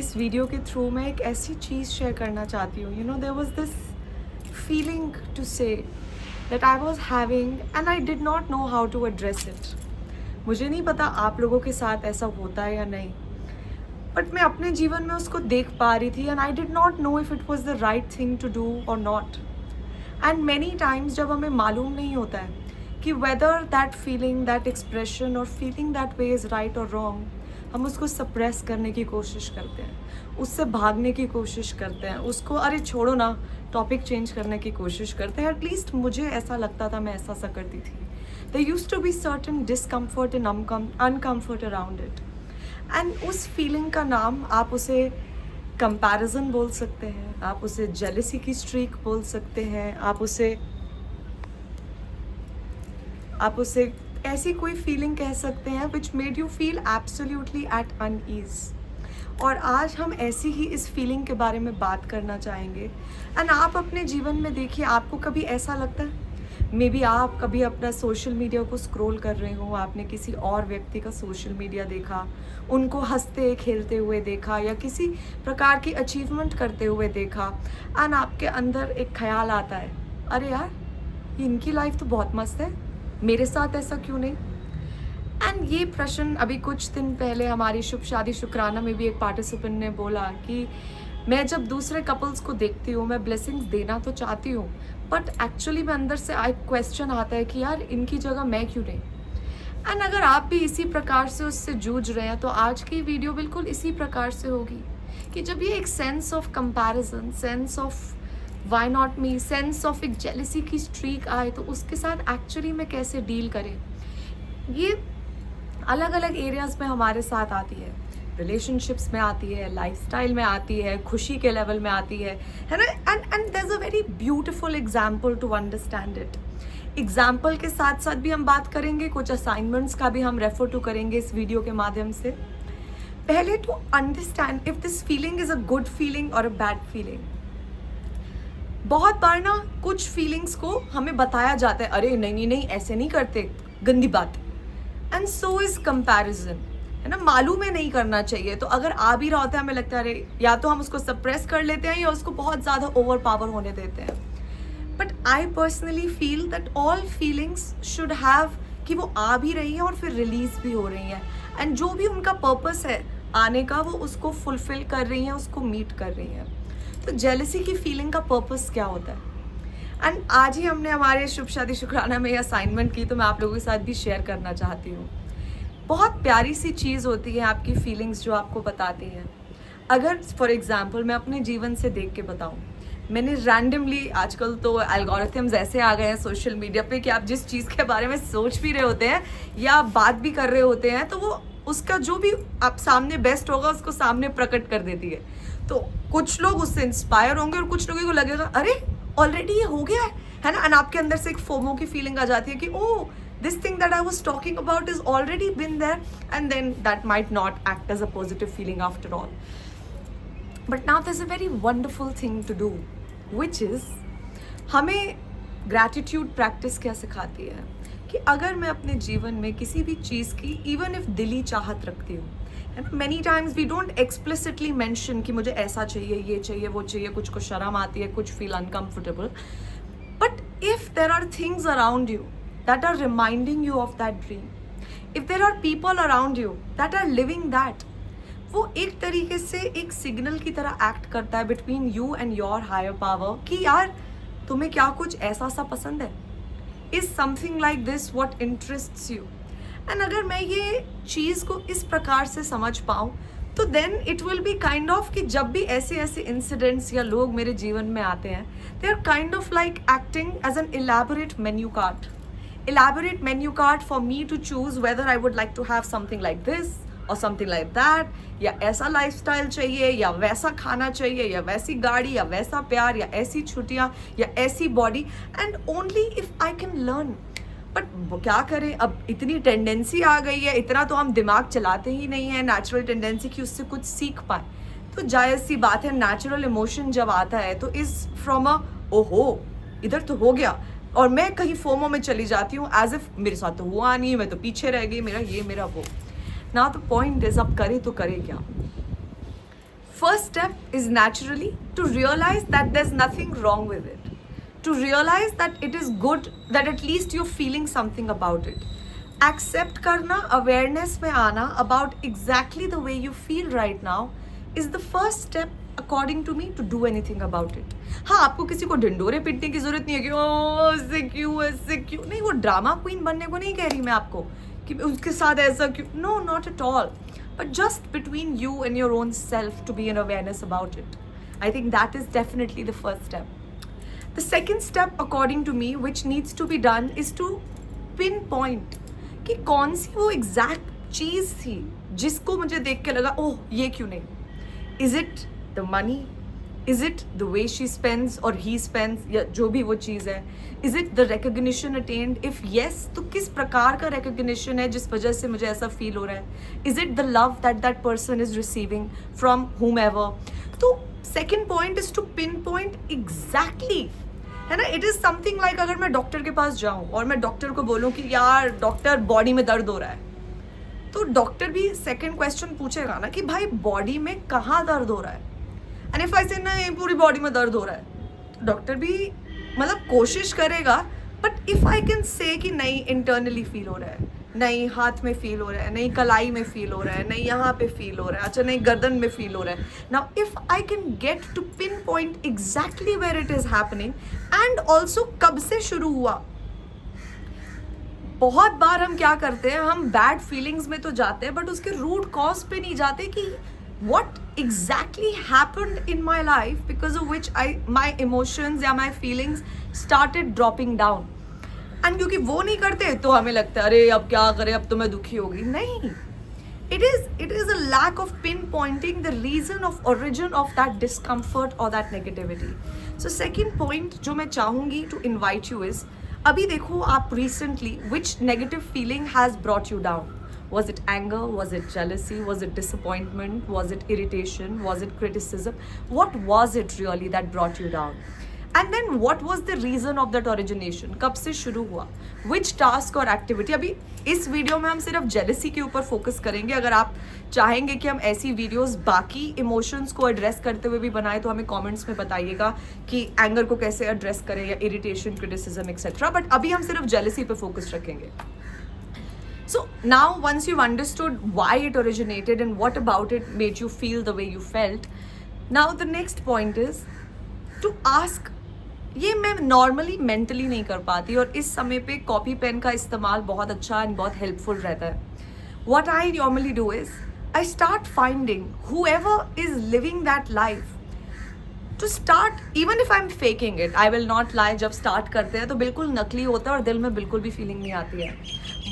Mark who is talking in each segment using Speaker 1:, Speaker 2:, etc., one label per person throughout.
Speaker 1: इस वीडियो के थ्रू मैं एक ऐसी चीज़ शेयर करना चाहती हूँ. There was this feeling to say that I was having and I did not know how to address it. मुझे नहीं पता आप लोगों के साथ ऐसा होता है या नहीं, बट मैं अपने जीवन में उसको देख पा रही थी and I did not know if it was the right thing to do और नॉट. एंड मैनी टाइम्स जब हमें मालूम नहीं होता है कि whether that feeling, that expression और feeling that way is right और रॉन्ग, हम उसको सप्रेस करने की कोशिश करते हैं, उससे भागने की कोशिश करते हैं, उसको अरे छोड़ो ना, टॉपिक चेंज करने की कोशिश करते हैं. एटलीस्ट मुझे ऐसा लगता था, मैं ऐसा करती थी. There used to be certain discomfort and uncomfort around it. And उस फीलिंग का नाम आप उसे कंपैरिजन बोल सकते हैं, आप उसे जेलसी की स्ट्रीक बोल सकते हैं, आप उसे ऐसी कोई फीलिंग कह सकते हैं which made you feel absolutely eight unease. और आज हम ऐसी ही इस फीलिंग के बारे में बात करना चाहेंगे. एंड आप अपने जीवन में देखिए, आपको कभी ऐसा लगता है, मे बी आप कभी अपना सोशल मीडिया को स्क्रॉल कर रहे हो, आपने किसी और व्यक्ति का सोशल मीडिया देखा, उनको हंसते खेलते हुए देखा या किसी प्रकार की अचीवमेंट करते हुए देखा, एंड आपके अंदर एक ख्याल आता है, अरे यार इनकी लाइफ तो बहुत मस्त है, मेरे साथ ऐसा क्यों नहीं. एंड ये प्रश्न अभी कुछ दिन पहले हमारी शुभ शादी शुक्राना में भी एक पार्टिसिपेंट ने बोला कि मैं जब दूसरे कपल्स को देखती हूँ, मैं ब्लेसिंग्स देना तो चाहती हूँ, बट एक्चुअली मैं अंदर से एक क्वेश्चन आता है कि यार इनकी जगह मैं क्यों नहीं. एंड अगर आप भी इसी प्रकार से उससे जूझ रहे हैं तो आज की वीडियो बिल्कुल इसी प्रकार से होगी कि जब ये एक sense of comparison, sense of why not me, sense of एक जेलसी की स्ट्रीक आए तो उसके साथ एक्चुअली में कैसे डील करें. ये अलग अलग एरियाज में हमारे साथ आती है, रिलेशनशिप्स में आती है, लाइफस्टाइल में आती है, खुशी के लेवल में आती है ना. And there is a very beautiful example to understand it. Example के साथ साथ भी हम बात करेंगे, कुछ असाइनमेंट्स का भी हम रेफर टू करेंगे इस वीडियो के माध्यम से. पहले to understand if this feeling is a good feeling और अ बैड फीलिंग. बहुत बार ना कुछ फीलिंग्स को हमें बताया जाता है, अरे नहीं नहीं नहीं ऐसे नहीं करते, गंदी बात. एंड सो इज कंपैरिजन, है ना. मालूम है नहीं करना चाहिए, तो अगर आ भी रहा होता है हमें लगता है अरे या तो हम उसको सप्रेस कर लेते हैं या उसको बहुत ज़्यादा ओवर पावर होने देते हैं. But I personally feel that all feelings should have कि वो आ भी रही हैं और फिर रिलीज भी हो रही हैं, एंड जो भी उनका पर्पस है आने का वो उसको फुलफिल कर रही हैं, उसको मीट कर रही हैं. तो जेलसी की फीलिंग का पर्पस क्या होता है. एंड आज ही हमने हमारे शुभ शादी शुक्राना में असाइनमेंट की, तो मैं आप लोगों के साथ भी शेयर करना चाहती हूँ. बहुत प्यारी सी चीज़ होती है आपकी फीलिंग्स जो आपको बताती हैं. अगर फॉर एग्जांपल मैं अपने जीवन से देख के बताऊँ, मैंने रैंडमली, आजकल तो एल्गोरिथम्स ऐसे आ गए हैं सोशल मीडिया पे कि आप जिस चीज़ के बारे में सोच भी रहे होते हैं या आप बात भी कर रहे होते हैं तो वो उसका जो भी आप सामने बेस्ट होगा उसको सामने प्रकट कर देती है. तो कुछ लोग उससे इंस्पायर होंगे और कुछ लोगों को लगेगा अरे ऑलरेडी ये हो गया है ना. एंड आपके अंदर से एक फोमो की फीलिंग आ जाती है कि oh this thing that I was talking about is already been there, and then that might not act as a positive feeling after all. But now there is a very wonderful thing to do which is, हमें gratitude practice क्या सिखाती है कि अगर मैं अपने जीवन में किसी भी चीज़ की इवन इफ दिली चाहत रखती हूँ, many times we don't explicitly mention कि मुझे ऐसा चाहिए, ये चाहिए, वो चाहिए, कुछ को शर्म आती है, कुछ feel uncomfortable. But if there are things around you that are reminding you of that dream, if there are people around you that are living that, वो एक तरीके से एक सिग्नल की तरह एक्ट करता है between you and your higher power कि यार तुम्हें क्या कुछ ऐसा सा पसंद है. Is something like this what interests you. And अगर मैं ये चीज़ को इस प्रकार से समझ पाऊँ तो then it will be kind of कि जब भी ऐसे ऐसे इंसिडेंट्स या लोग मेरे जीवन में आते हैं, they are kind of like acting as an elaborate menu card for me to choose whether I would like to have something like this or something like that, या ऐसा लाइफस्टाइल चाहिए या वैसा खाना चाहिए या वैसी गाड़ी या वैसा प्यार या ऐसी छुट्टियाँ या ऐसी body. And only if I can learn. But क्या करें, अब इतनी टेंडेंसी आ गई है, इतना तो हम दिमाग चलाते ही नहीं है नेचुरल टेंडेंसी कि उससे कुछ सीख पाए. तो जायज़ सी बात है, नेचुरल इमोशन जब आता है तो इज़ फ्रॉम अ ओहो इधर तो हो गया, और मैं कहीं फोमो में चली जाती हूँ एज इफ मेरे साथ तो हुआ नहीं, मैं तो पीछे रह गई, मेरा ये मेरा वो. ना तो पॉइंट इज अब करे तो करे क्या. first step is naturally to realize that there's nothing wrong with it. To realize that it is good that at least you're feeling something about it. Accept करना, awareness में आना about exactly the way you feel right now is the first step according to me to do anything about it. हाँ, आपको किसी को ढिंडोरे पीटने की जरूरत नहीं है कि ओ ऐसे क्यों नहीं, वो ड्रामा क्वीन बनने को नहीं कह रही मैं आपको कि उसके साथ ऐसा क्यों. No, not at all. But just between you and your own self to be in awareness about it. I think that is definitely the first step. The second step according to me which needs to be done is to pinpoint कि कौन सी वो exact चीज़ थी जिसको मुझे देख के लगा ओह ये क्यों नहीं. Is it the money, is it the way she spends और ही स्पेंड्स, या जो भी वो चीज़ है. Is it the recognition attend, if yes तो किस प्रकार का रिकग्निशन है जिस वजह से मुझे ऐसा फील हो रहा है. Is it the love that person is receiving from whomever. तो second point is to pinpoint exactly, है ना. इट इज़ समथिंग लाइक अगर मैं डॉक्टर के पास जाऊं और मैं डॉक्टर को बोलूं कि यार डॉक्टर बॉडी में दर्द हो रहा है, तो डॉक्टर भी सेकंड क्वेश्चन पूछेगा ना कि भाई बॉडी में कहाँ दर्द हो रहा है. एंड इफ आई से ना पूरी बॉडी में दर्द हो रहा है, तो डॉक्टर भी मतलब कोशिश करेगा. But if I can say कि नहीं इंटरनली फील हो रहा है, नहीं हाथ में फील हो रहा है, नहीं कलाई में फील हो रहा है, नहीं यहाँ पे फील हो रहा है, अच्छा नहीं गर्दन में फील हो रहा है. Now if I can get to pinpoint exactly where it is happening and also कब से शुरू हुआ. बहुत बार हम क्या करते हैं, हम बैड फीलिंग्स में तो जाते हैं बट उसके रूट कॉज पे नहीं जाते कि what exactly happened in my life because of which my emotions या my feelings started dropping down. And क्योंकि वो नहीं करते तो हमें लगता है अरे अब क्या करें, अब तो मैं दुखी होगी. नहीं, it is a lack of pinpointing the reason of origin of that discomfort or that negativity. So second point जो मैं चाहूँगी to invite you is, अभी देखो आप recently which negative feeling has brought you down. Was it anger? Was it jealousy? Was it disappointment? Was it irritation? Was it criticism? What was it really that brought you down? And then what was the reason of that origination? कब से शुरू हुआ? Which task और activity? अभी इस video में हम सिर्फ jealousy के ऊपर फोकस करेंगे. अगर आप चाहेंगे कि हम ऐसी वीडियोस बाकी इमोशंस को एड्रेस करते हुए भी बनाएं तो हमें कमेंट्स में बताइएगा कि एंगर को कैसे एड्रेस करें या इरिटेशन, क्रिटिसिज्म एक्सेट्रा. बट अभी हम सिर्फ jealousy पे फोकस रखेंगे. So now once you've understood why it originated and what about it made you feel the way you felt, now the next point is to ask. ये मैं normally mentally नहीं कर पाती और इस समय पे कॉपी पेन का इस्तेमाल बहुत अच्छा एंड बहुत हेल्पफुल रहता है. What I normally do is I start finding whoever is living that life to start, even if I'm faking it, I will not lie. जब स्टार्ट करते हैं तो बिल्कुल नकली होता है और दिल में बिल्कुल भी फीलिंग नहीं आती है.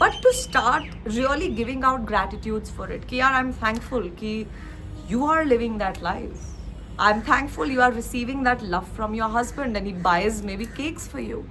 Speaker 1: But to start really giving out gratitudes for it कि यार आई एम थैंकफुल कि you are living that life. I'm thankful you are receiving that love from your husband and he buys maybe cakes for you.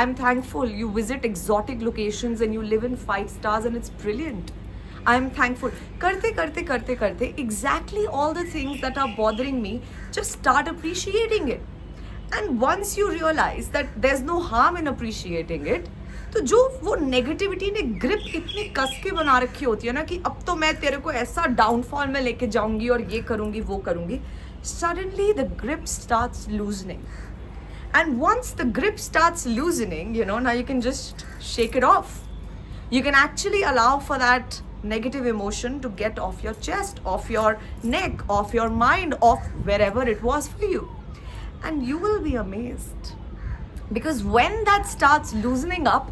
Speaker 1: I'm thankful you visit exotic locations and you live in 5 stars and it's brilliant. I'm thankful. करते exactly all the things that are bothering me, just start appreciating it. And once you realize that there's no harm in appreciating it, तो जो वो negativity ने grip इतनी कस के बना रखी होती है ना कि अब तो मैं तेरे को ऐसा डाउनफॉल में लेके जाऊंगी और ये करूंगी वो करूंगी, suddenly the grip starts loosening. And once the grip starts loosening, now you can just shake it off. You can actually allow for that negative emotion to get off your chest, off your neck, off your mind, off wherever it was for you. And you will be amazed. Because when that starts loosening up,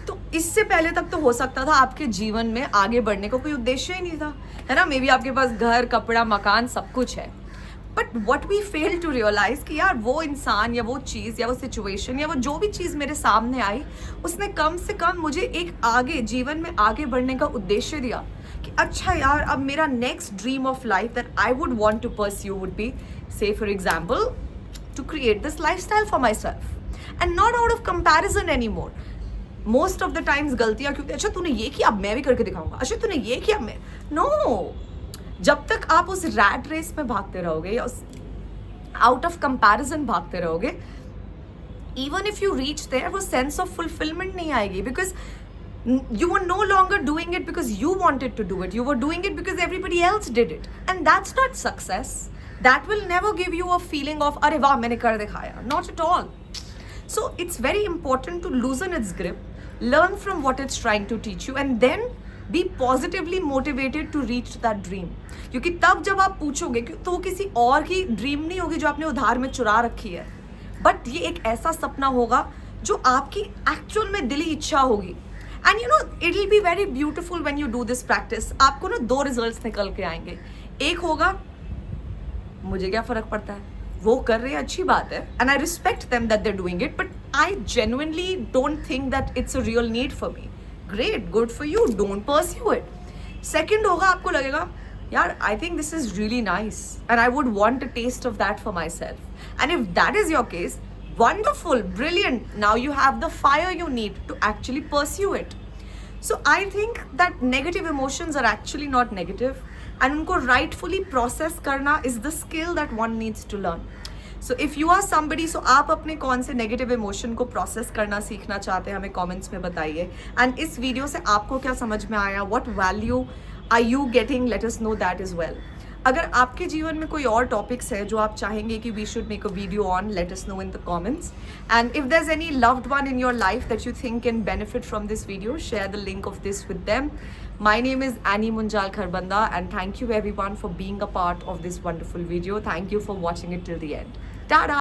Speaker 1: तो इससे पहले तक तो हो सकता था आपके जीवन में आगे बढ़ने का कोई उद्देश्य ही नहीं था, है ना. मे बी आपके पास घर, कपड़ा, मकान सब कुछ है. But what we fail to realise कि यार वो इंसान या वो चीज़ या वो सिचुएशन या वो जो भी चीज़ मेरे सामने आई उसने कम से कम मुझे एक आगे जीवन में आगे बढ़ने का उद्देश्य दिया कि अच्छा यार अब मेरा next dream of life that I would want to pursue would be, say for example, to create this lifestyle for myself and not out of comparison any more. Most of the times गलतियाँ क्योंकि अच्छा तूने ये किया अब मैं भी करके दिखाऊंगा, अच्छा तूने ये किया मैं, नो. जब तक आप उस रैट रेस में भागते रहोगे या उस आउट ऑफ कंपैरिजन भागते रहोगे, even if you reach there वो सेंस ऑफ फुलफिलमेंट नहीं आएगी. Because you were no longer doing it because you wanted to do it, you were doing it because everybody else did it, and that's not success. That will never give you a feeling of अरे वाह मैंने कर दिखाया. Not at all. So it's very important to loosen its grip, learn from what it's trying to teach you, and then be positively motivated to reach that dream. क्योंकि तब जब आप पूछोगे तो वो किसी और की ड्रीम नहीं होगी जो आपने उधार में चुरा रखी है, बट ये एक ऐसा सपना होगा जो आपकी एक्चुअल में दिली इच्छा होगी. And you know it will be very beautiful when you do this practice. आपको ना 2 रिजल्ट्स निकल के आएंगे. एक होगा मुझे क्या फर्क पड़ता है, वो कर रहे हैं अच्छी बात है, and I respect them that they are doing it, but I genuinely don't think that it's a real need for me. Great, good for you, don't pursue it. Second होगा आपको लगेगा यार I think this is really nice and I would want a taste of that for myself. And if that is your case, wonderful, brilliant, now you have the fire you need to actually pursue it. So I think that negative emotions are actually not negative, and unko rightfully process karna is the skill that one needs to learn. So if you are somebody, so आप अपने कौन से negative emotion को process करना सीखना चाहते हैं हमें comments में बताइए. And इस video से आपको क्या समझ में आया, what value are you getting, let us know that as well. अगर आपके जीवन में कोई और टॉपिक्स है जो आप चाहेंगे कि we should make a video on, let us know in the comments. And if there is any loved one in your life that you think can benefit from this video, share the link of this with them. My name is Annie Munjal Kharbanda and thank you everyone for being a part of this wonderful video. Thank you for watching it till the end. Tata.